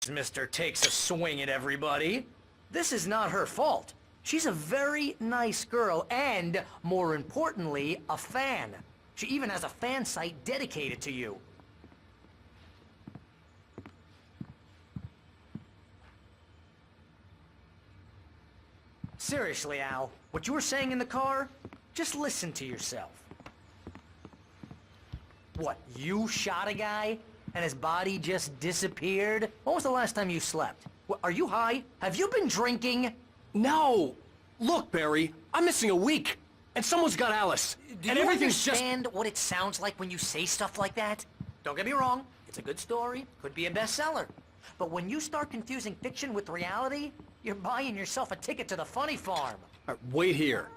Mr. Takes a swing at everybody. This is not her fault. She's a very nice girl and, more importantly, a fan. She even has a fan site dedicated to you. Seriously, Al, what you were saying in the car, just listen to yourself. What, you shot a guy and his body just disappeared? When was the last time you slept? What, are you high? Have you been drinking? No! Look, Barry, I'm missing a week, and someone's got Alice. Do you understand what it sounds like when you say stuff like that? Don't get me wrong, it's a good story, could be a bestseller. But when you start confusing fiction with reality, you're buying yourself a ticket to the funny farm. All right, wait here.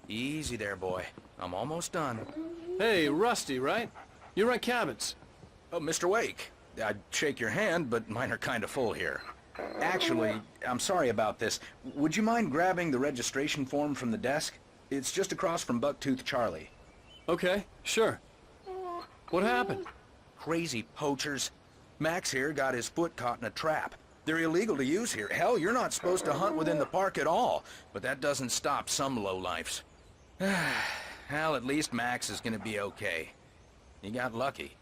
Easy there, boy. I'm almost done. Hey, Rusty, right? You rent cabins. Oh, Mr. Wake. I'd shake your hand, but mine are kind of full here. Actually, I'm sorry about this. Would you mind grabbing the registration form from the desk? It's just across from Bucktooth Charlie. Okay, sure. What happened? Crazy poachers. Max here got his foot caught in a trap. They're illegal to use here. Hell, you're not supposed to hunt within the park at all. But that doesn't stop some lowlifes. Well, at least Max is gonna be okay. You got lucky.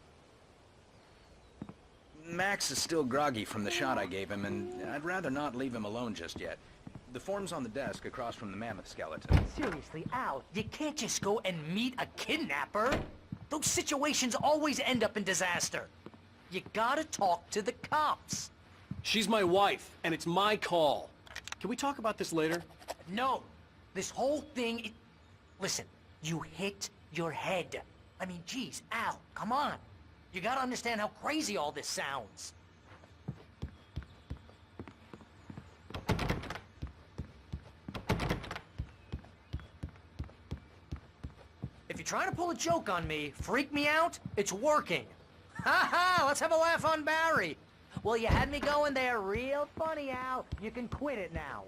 Max is still groggy from the shot I gave him, and I'd rather not leave him alone just yet. The form's on the desk across from the mammoth skeleton. Seriously, Al, you can't just go and meet a kidnapper. Those situations always end up in disaster. You gotta talk to the cops. She's my wife, and it's my call. Can we talk about this later? No. This whole thing... Listen, you hit your head. I mean, geez, Al, come on. You gotta understand how crazy all this sounds. If you're trying to pull a joke on me, freak me out, it's working. Ha ha, let's have a laugh on Barry. Well, you had me going there real funny, Al. You can quit it now.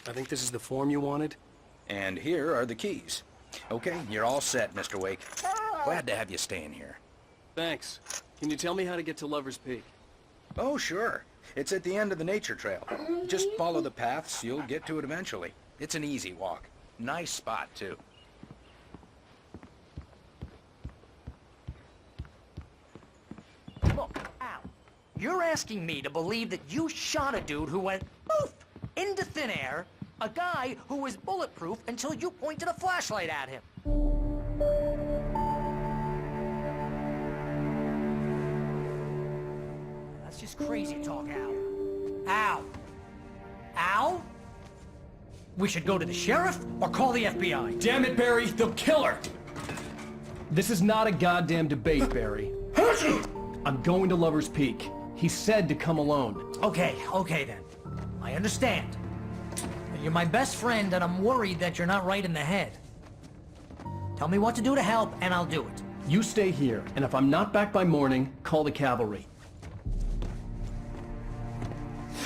I think this is the form you wanted. And here are the keys. Okay, you're all set, Mr. Wake. Glad to have you staying here. Thanks. Can you tell me how to get to Lover's Peak? Oh, sure. It's at the end of the nature trail. Just follow the paths, you'll get to it eventually. It's an easy walk. Nice spot, too. Look, Al, you're asking me to believe that you shot a dude who went poof into thin air, a guy who was bulletproof until you pointed a flashlight at him. That's just crazy talk, Al. Al? Al? We should go to the sheriff or call the FBI. Damn it, Barry, they'll kill her! This is not a goddamn debate, Barry. I'm going to Lover's Peak. He said to come alone. Okay then. I understand. You're my best friend, and I'm worried that you're not right in the head. Tell me what to do to help, and I'll do it. You stay here, and if I'm not back by morning, call the cavalry.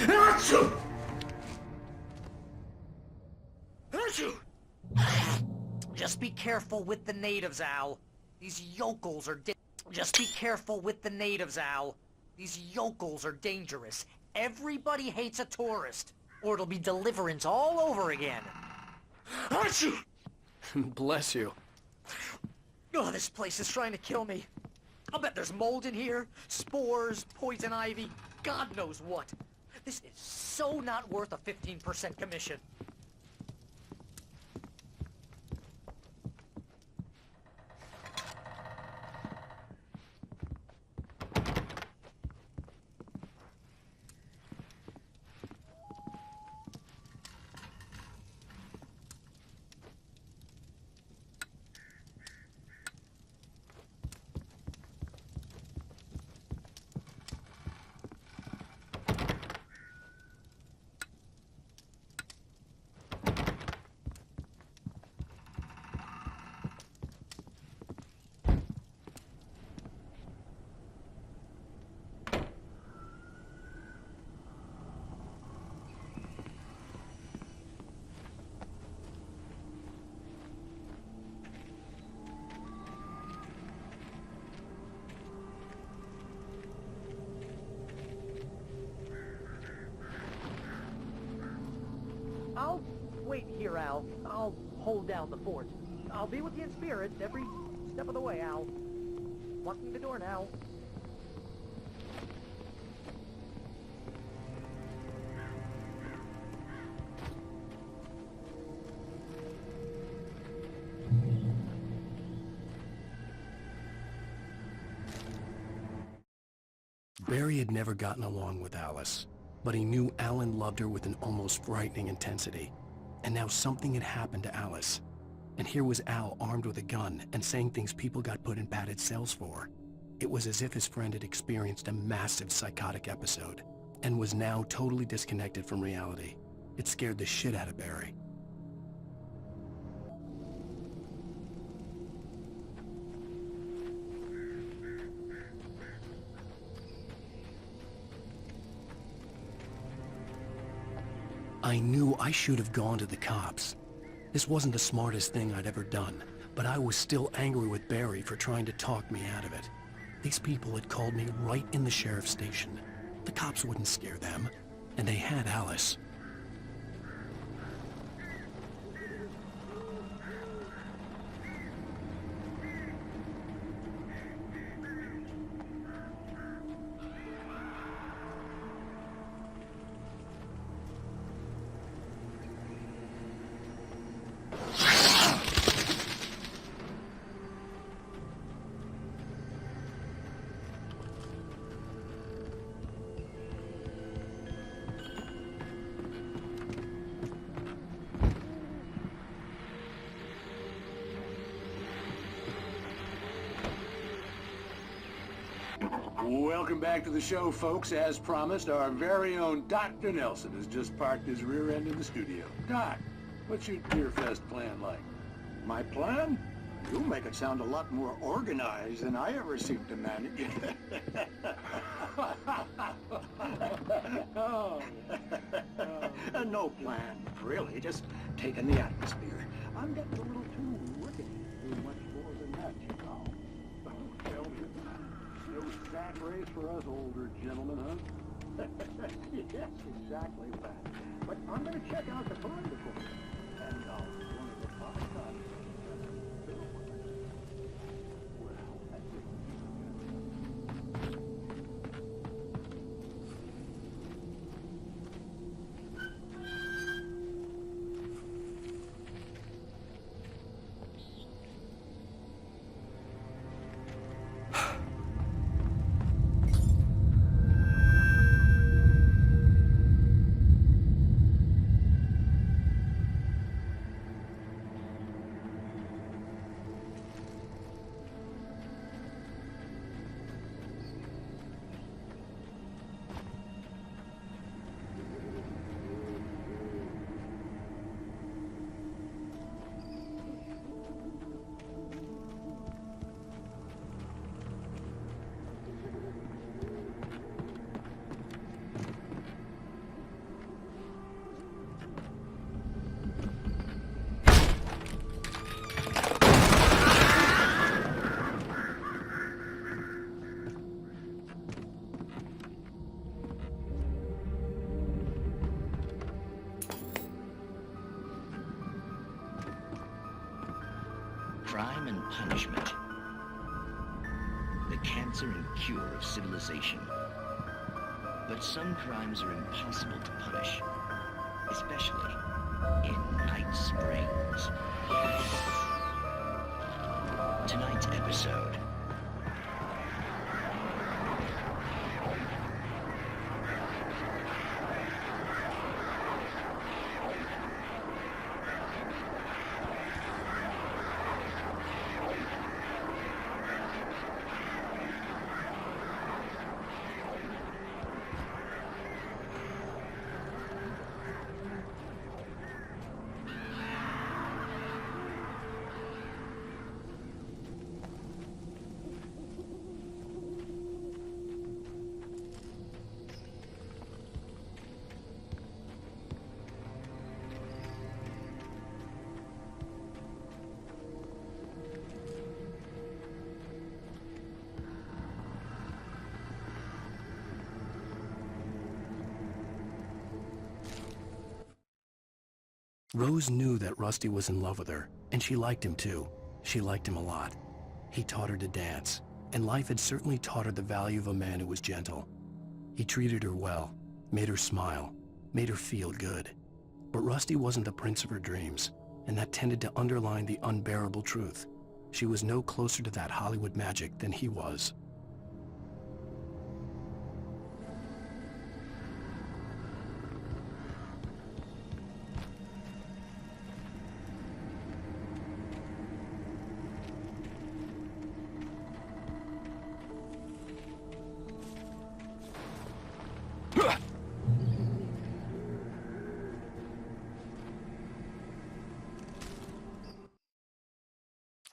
Achoo! Just be careful with the natives, Al. These yokels are Just be careful with the natives, Al. These yokels are dangerous. Everybody hates a tourist, or it'll be deliverance all over again. Achoo! Bless you. Oh, this place is trying to kill me. I'll bet there's mold in here, spores, poison ivy, God knows what. This is so not worth a 15% commission. wait here, Al. I'll hold down the fort. I'll be with you in spirit every step of the way, Al. Locking the door now. Barry had never gotten along with Alice, but he knew Alan loved her with an almost frightening intensity. And now something had happened to Alice. And here was Al armed with a gun and saying things people got put in padded cells for. It was as if his friend had experienced a massive psychotic episode and was now totally disconnected from reality. It scared the shit out of Barry. I knew I should have gone to the cops. This wasn't the smartest thing I'd ever done, but I was still angry with Barry for trying to talk me out of it. These people had called me right in the sheriff's station. The cops wouldn't scare them, and they had Alice. Welcome back to the show, folks. As promised, our very own Dr. Nelson has just parked his rear end in the studio. Doc, what's your Deer Fest plan like? My plan? You make it sound a lot more organized than I ever seem to manage. No plan, really. Just taking the atmosphere. I'm getting a little too rickety to do much more than that, you know. Oh, tell me about it. No sack race for us older gentlemen, huh? Yes, exactly that. But I'm going to check out the perimeter for you. And one of the podcast. Well, that's it. Crime and punishment. The cancer and cure of civilization. But some crimes are impossible to punish, especially in Night Springs. Tonight's episode. Rose knew that Rusty was in love with her, and she liked him too. She liked him a lot. He taught her to dance, and life had certainly taught her the value of a man who was gentle. He treated her well, made her smile, made her feel good. But Rusty wasn't the prince of her dreams, and that tended to underline the unbearable truth. She was no closer to that Hollywood magic than he was.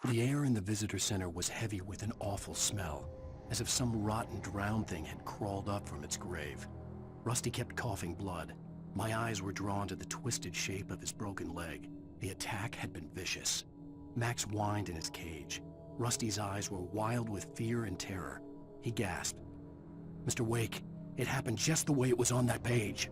The air in the visitor center was heavy with an awful smell, as if some rotten drowned thing had crawled up from its grave. Rusty kept coughing blood. My eyes were drawn to the twisted shape of his broken leg. The attack had been vicious. Max whined in his cage. Rusty's eyes were wild with fear and terror. He gasped. "Mr. Wake, it happened just the way it was on that page."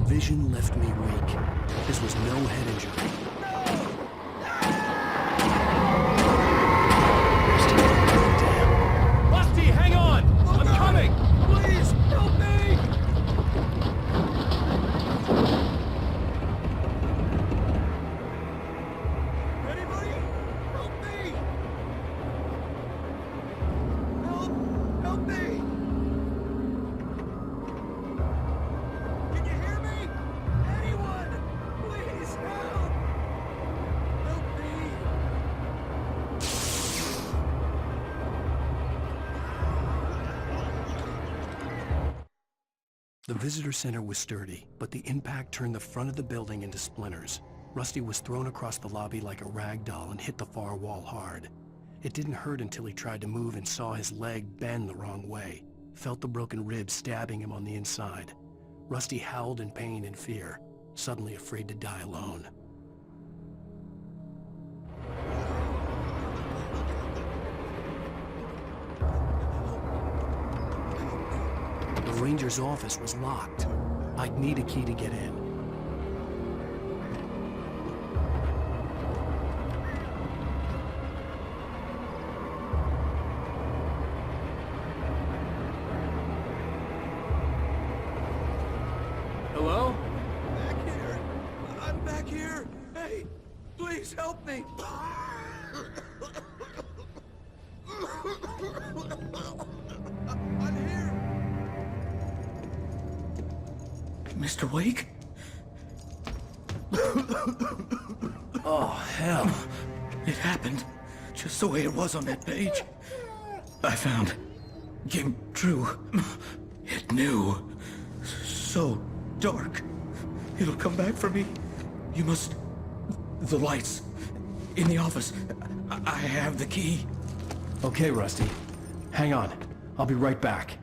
Vision left me weak. This was no head injury. Rusty, hang on! I'm coming! Please, help me! Anybody? Help me! Help me! Can you hear me? Anyone! Please, help! Help me! The visitor center was sturdy, but the impact turned the front of the building into splinters. Rusty was thrown across the lobby like a rag doll and hit the far wall hard. It didn't hurt until he tried to move and saw his leg bend the wrong way, felt the broken ribs stabbing him on the inside. Rusty howled in pain and fear, suddenly afraid to die alone. The ranger's office was locked. I'd need a key to get in. Hello? Back here! I'm back here! Hey, please help me! I'm here! Mr. Wake? Oh, hell. It happened just the way it was on that page. I found. Came true. It knew. So dark. It'll come back for me. You must... The lights. In the office. I have the key. Okay, Rusty. Hang on. I'll be right back.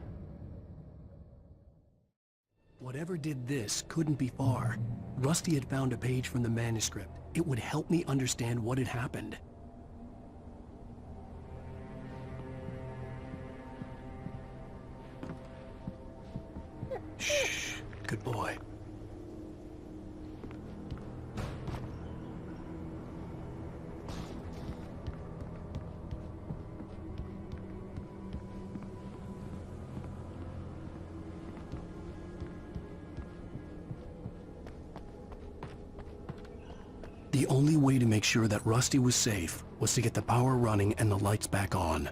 Whatever did this couldn't be far. Rusty had found a page from the manuscript. It would help me understand what had happened. Shh. Good boy. The only way to make sure that Rusty was safe was to get the power running and the lights back on.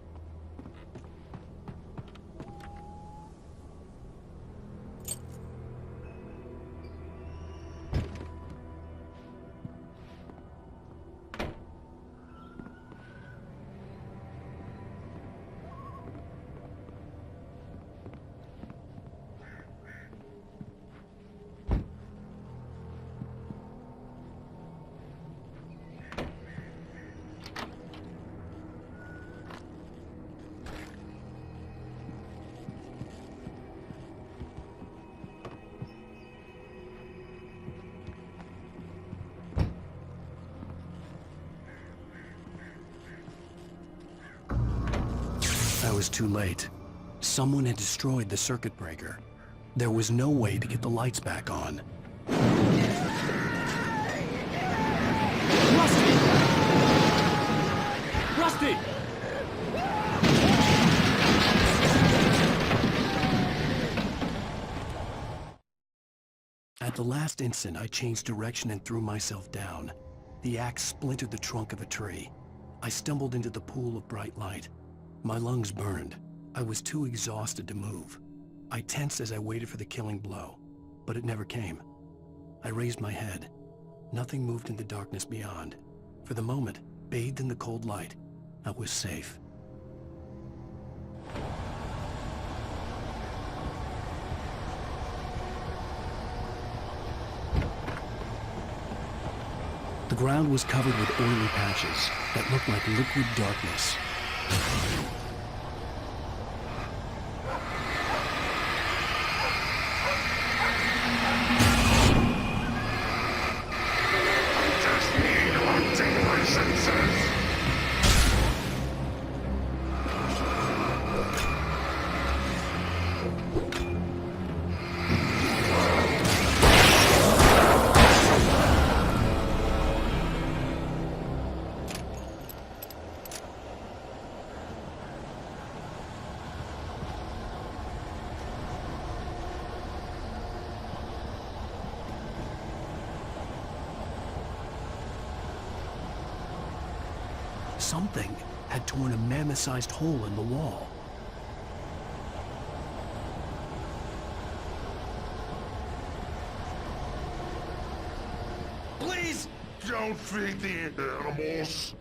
I was too late. Someone had destroyed the circuit breaker. There was no way to get the lights back on. Rusty! Rusty! At the last instant, I changed direction and threw myself down. The axe splintered the trunk of a tree. I stumbled into the pool of bright light. My lungs burned. I was too exhausted to move. I tensed as I waited for the killing blow, but it never came. I raised my head. Nothing moved in the darkness beyond. For the moment, bathed in the cold light, I was safe. The ground was covered with oily patches that looked like liquid darkness. Something had torn a mammoth-sized hole in the wall. Please don't feed the animals.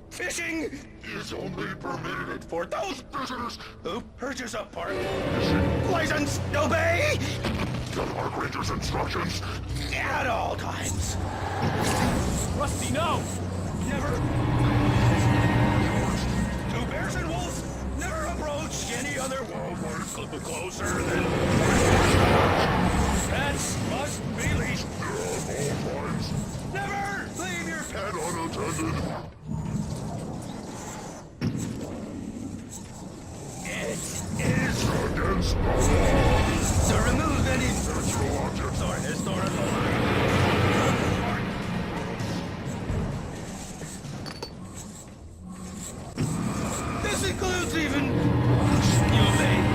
Fishing Is only permitted for those visitors who purchase a park license, obey to park ranger's instructions. at all times. Rusty, no! Never. Two bears and wolves never approach any other wildlife closer than. Pets must be leashed. At all times Never leave your pet. and unattended. It is Against the law. to remove any Natural objects or historical. This includes even humane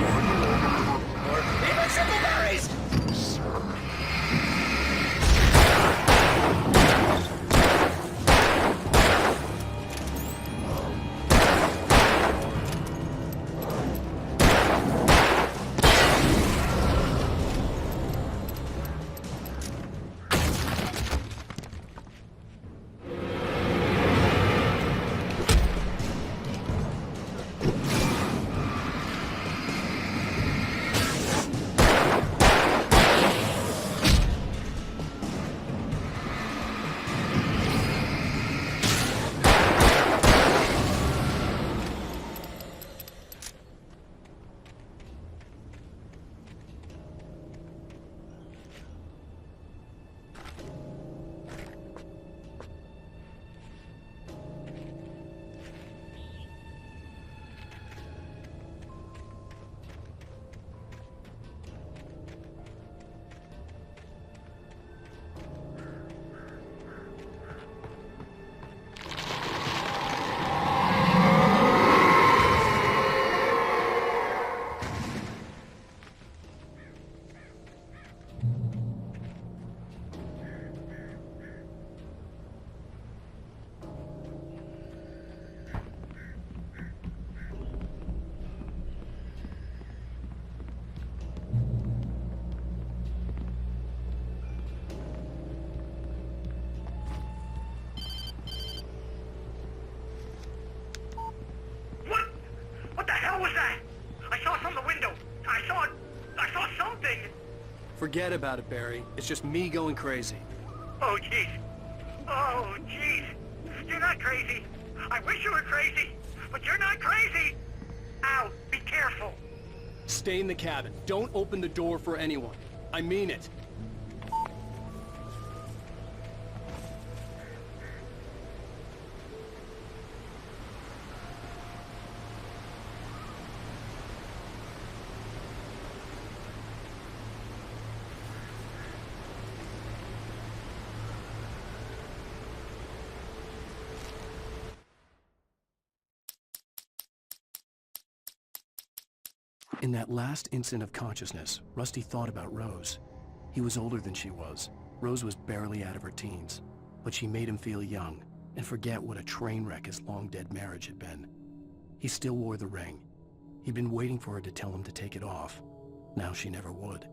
or even simple berries. What the hell was that? I saw from the window. I saw something. Forget about it, Barry. It's just me going crazy. Oh, jeez. Oh, jeez. You're not crazy. I wish you were crazy, but you're not crazy. Ow, be careful. Stay in the cabin. Don't open the door for anyone. I mean it. In that last instant of consciousness, Rusty thought about Rose. He was older than she was. Rose was barely out of her teens, but she made him feel young and forget what a train wreck his long-dead marriage had been. He still wore the ring. He'd been waiting for her to tell him to take it off. Now she never would.